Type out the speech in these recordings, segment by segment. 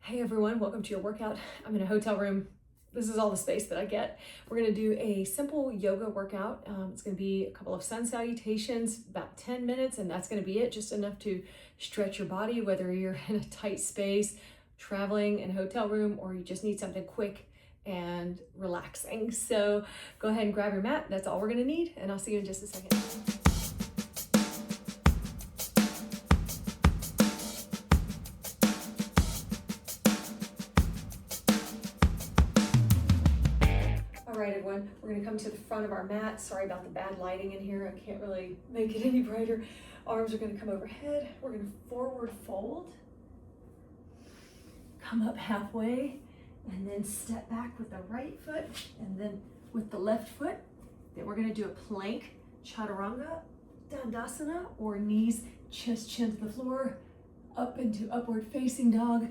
Hey everyone, welcome to your workout. I'm in a hotel room. This is all the space that I get. We're gonna do a simple yoga workout. It's gonna be a couple of sun salutations, about 10 minutes, and that's gonna be it, just enough to stretch your body, whether you're in a tight space, traveling in a hotel room, or you just need something quick and relaxing. So go ahead and grab your mat. That's all we're gonna need, and I'll see you in just a second. All right, everyone, we're gonna come to the front of our mat. Sorry about the bad lighting in here. I can't really make it any brighter. Arms are gonna come overhead. We're gonna forward fold, come up halfway, and then step back with the right foot, and then with the left foot. Then we're gonna do a plank, chaturanga, dandasana, or knees, chest, chin to the floor, up into upward facing dog,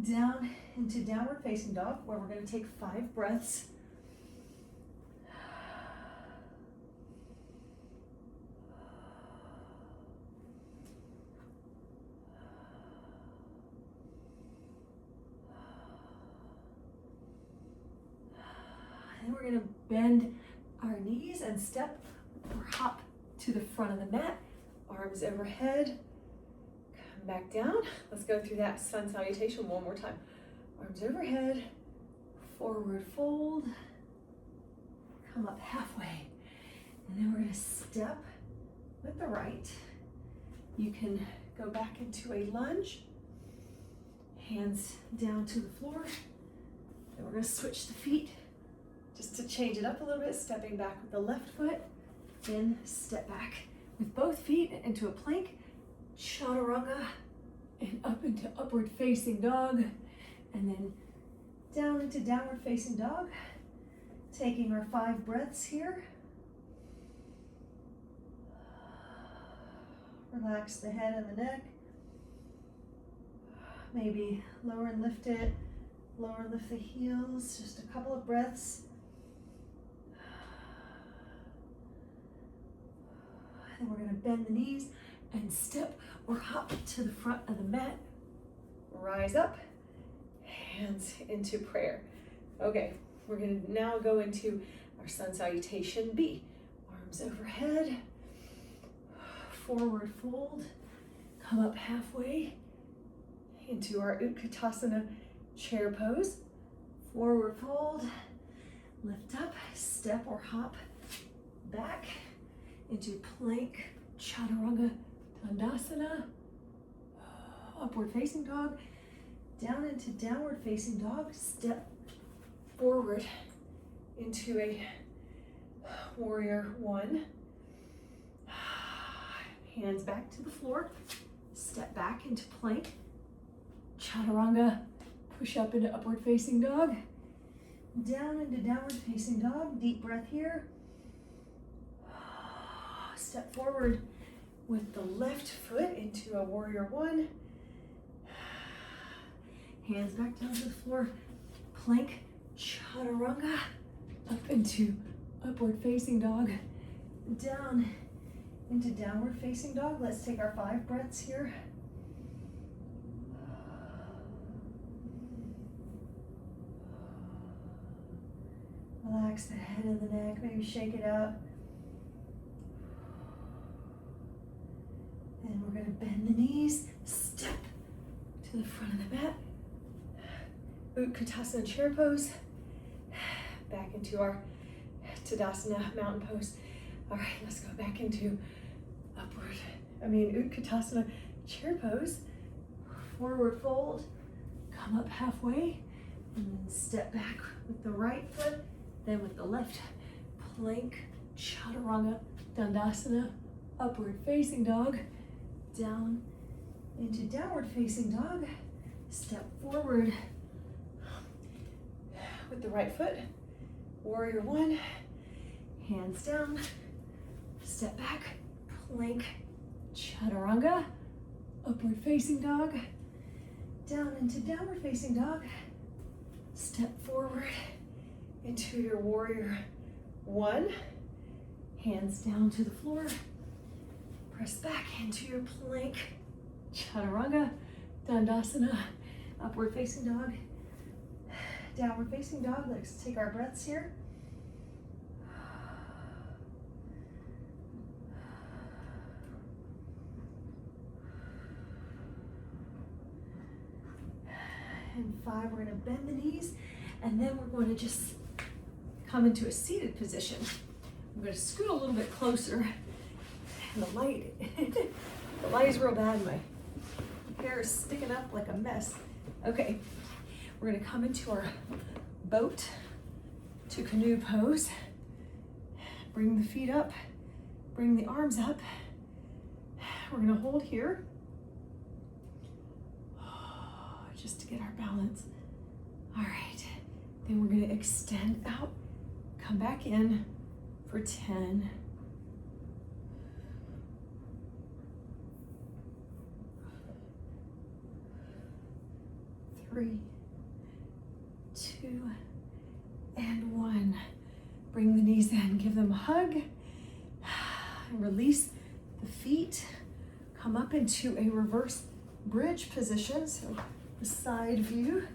down into downward facing dog, where we're gonna take 5 breaths. And we're gonna bend our knees and step or hop to the front of the mat, arms overhead, come back down. Let's go through that sun salutation one more time. Arms overhead, forward fold, come up halfway, and then we're gonna step with the right. You can go back into a lunge, hands down to the floor. Then we're gonna switch the feet just to change it up a little bit, stepping back with the left foot, then step back with both feet into a plank, chaturanga, and up into upward facing dog, and then down into downward facing dog, taking our 5 breaths here. Relax the head and the neck. Maybe lower and lift it, lower and lift the heels, just a couple of breaths. And we're gonna bend the knees and step or hop to the front of the mat. Rise up, hands into prayer. Okay, we're gonna now go into our sun salutation B. Arms overhead, forward fold, come up halfway into our Utkatasana chair pose. Forward fold, lift up, step or hop back into plank, chaturanga, dandasana, upward facing dog, down into downward facing dog, step forward into a warrior 1. Hands back to the floor, step back into plank, chaturanga, push up into upward facing dog, down into downward facing dog, deep breath here. Step forward with the left foot into a warrior 1. Hands back down to the floor, plank, chaturanga, up into upward facing dog, down into downward facing dog. Let's take our 5 breaths here. Relax the head and the neck, maybe shake it out. And we're gonna bend the knees, step to the front of the mat. Utkatasana chair pose. Back into our Tadasana mountain pose. All right, let's go back into Utkatasana chair pose. Forward fold, come up halfway, and then step back with the right foot, then with the left, plank, chaturanga, dandasana, upward facing dog, down into downward facing dog, step forward with the right foot, warrior 1, hands down, step back, plank, chaturanga, upward facing dog, down into downward facing dog, step forward into your warrior 1, hands down to the floor, press back into your plank, chaturanga, dandasana, Upward facing dog, downward facing dog. Let's take our breaths here. And 5, we're gonna bend the knees, and then we're going to just come into a seated position. I'm gonna scoot a little bit closer. And the light is real bad. My hair is sticking up like a mess. Okay, we're gonna come into our boat to canoe pose. Bring the feet up, bring the arms up. We're gonna hold here, just to get our balance. All right, then we're gonna extend out, come back in for 10. 3, 2, and 1. Bring the knees in, give them a hug, and release the feet. Come up into a reverse bridge position. So the side view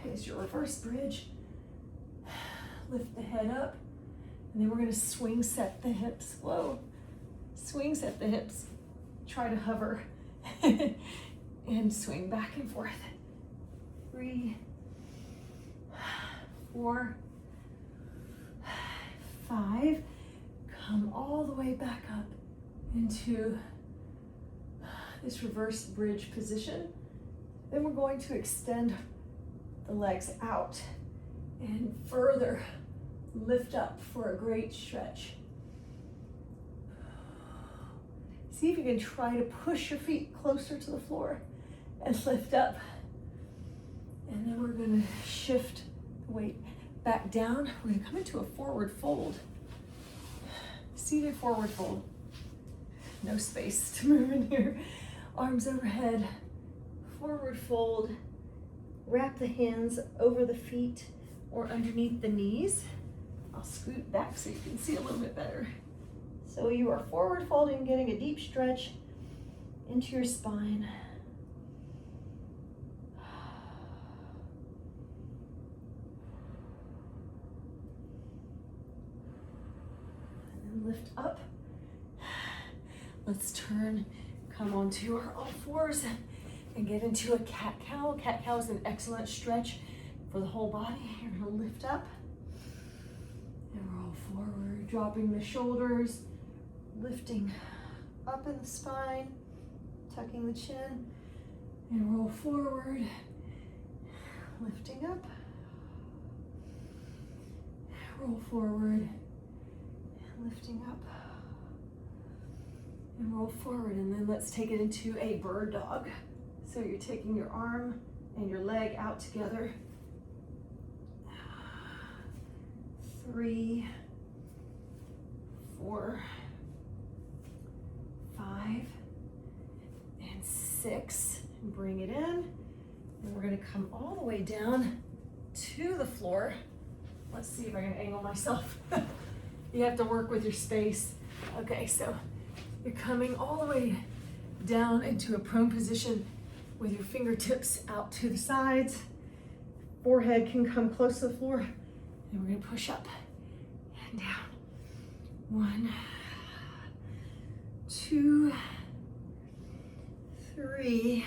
is your reverse bridge. Lift the head up, and then we're gonna swing set the hips low. Swing set the hips, try to hover, and swing back and forth. 3, 4, 5. Come all the way back up into this reverse bridge position. Then we're going to extend the legs out and further lift up for a great stretch. See if you can try to push your feet closer to the floor and lift up. And then we're gonna shift the weight back down. We're gonna come into a forward fold. Seated forward fold. No space to move in here. Arms overhead, forward fold. Wrap the hands over the feet or underneath the knees. I'll scoot back so you can see a little bit better. So you are forward folding, getting a deep stretch into your spine. And then lift up. Let's turn, come onto our all fours and get into a cat-cow. Cat-cow is an excellent stretch for the whole body. You're gonna lift up and roll forward, dropping the shoulders, lifting up in the spine, tucking the chin, and roll forward, lifting up, roll forward, lifting up, and roll forward. And then let's take it into a bird dog. So you're taking your arm and your leg out together. 3, 4, 5, and 6. Bring it in. And we're gonna come all the way down to the floor. Let's see if I can angle myself. You have to work with your space. Okay, so you're coming all the way down into a prone position with your fingertips out to the sides. Forehead can come close to the floor. And we're gonna push up and down. 1, 2, 3,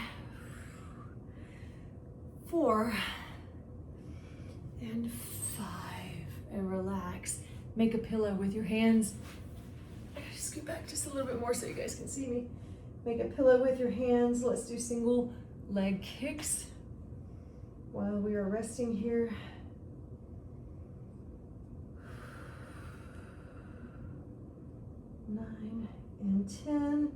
4, and 5. And relax. Make a pillow with your hands. Scoot back just a little bit more so you guys can see me. Make a pillow with your hands. Let's do single leg kicks while we are resting here. 9 and 10.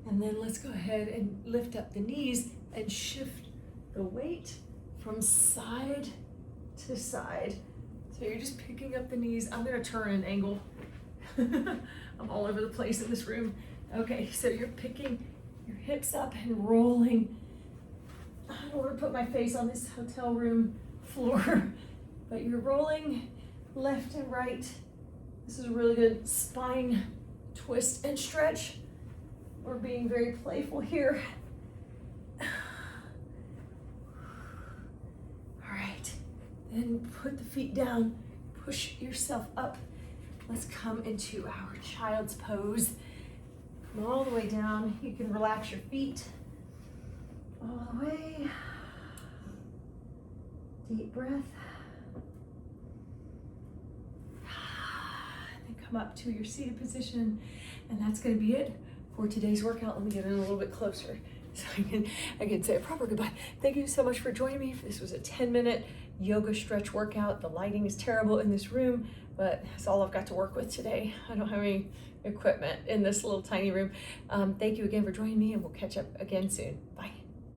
And then let's go ahead and lift up the knees and shift the weight from side to side. So you're just picking up the knees. I'm gonna turn and angle. I'm all over the place in this room. Okay, so you're picking your hips up and rolling. I don't want to put my face on this hotel room floor, but you're rolling left and right. This is a really good spine twist and stretch. We're being very playful here. then put the feet down, push yourself up. Let's come into our child's pose. Come all the way down. You can relax your feet all the way. Deep breath. And then come up to your seated position. And that's going to be it for today's workout. Let me get in a little bit closer so I can say a proper goodbye. Thank you so much for joining me. This was a 10-minute yoga stretch workout. The lighting is terrible in this room, but that's all I've got to work with today. I don't have any equipment in this little tiny room. Thank you again for joining me, and we'll catch up again soon. Bye.